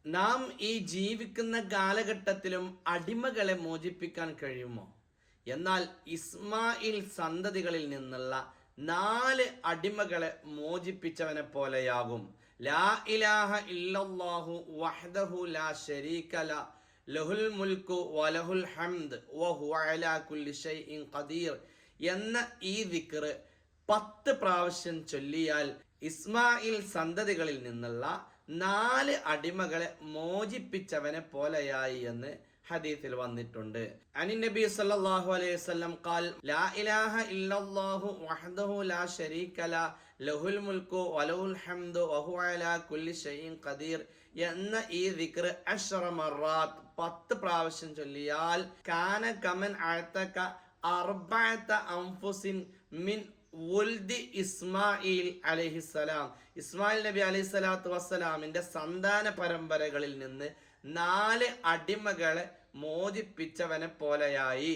നാം ഈ ജീവിക്കുന്ന കാലഘട്ടത്തിലും അടിമകളെ മോചിപ്പിക്കാൻ കഴിയുമോ? എന്നാൽ ഇസ്മായിൽ സന്തതികളിൽ നിന്നുള്ള 4 അടിമകളെ മോചിപ്പിച്ചവനെ പോലെയാകും. ലാ ഇലാഹ ഇല്ലല്ലാഹു വഹ്ദഹു ലാ ശരീക ലഹുൽ മുൽക്കു വലഹുൽ ഹംദ് വഹുവ അലാ കുല്ലി ഷൈഇൻ ഖദീർ എന്ന ഈ ദിക്ർ 10 പ്രാവശ്യം ചൊല്ലിയാൽ ഇസ്മായിൽ സന്തതികളിൽ നിന്നുള്ള 4 അടിമകളെ മോചിപ്പിച്ചവനെ പോലെയായി എന്ന് ഹദീസിൽ വന്നിട്ടുണ്ട്. അനി നബി സല്ലല്ലാഹു അലൈഹി വസല്ലം ഖാൽ ലാ ഇലാഹ ഇല്ലല്ലാഹു വഹ്ദഹു ലാ ശരീക ലഹുൽ മുൽക്കു വലഹുൽ ഹംദു വഹുവ അലാ കുല്ലി ഷൈഇൻ ഖദീർ എന്ന ഈ ദിക്ർ 10 മറാത്ത് 10 പ്രാവശ്യം ചൊല്ലിയാൽ കാന കമൻ അഅതക അർബഅത അൻഫുസിൻ മിൻ വുൽദി ഇസ്മായിൽ അലൈഹിസ്സലാം, ഇസ്മായിൽ നബി അലൈഹി സ്വലാത്തു വസ്സലാമിന്റെ സന്താന പരമ്പരകളിൽ നിന്ന് 4 അടിമകളെ മോചിപ്പിച്ചവനെ പോലെയായി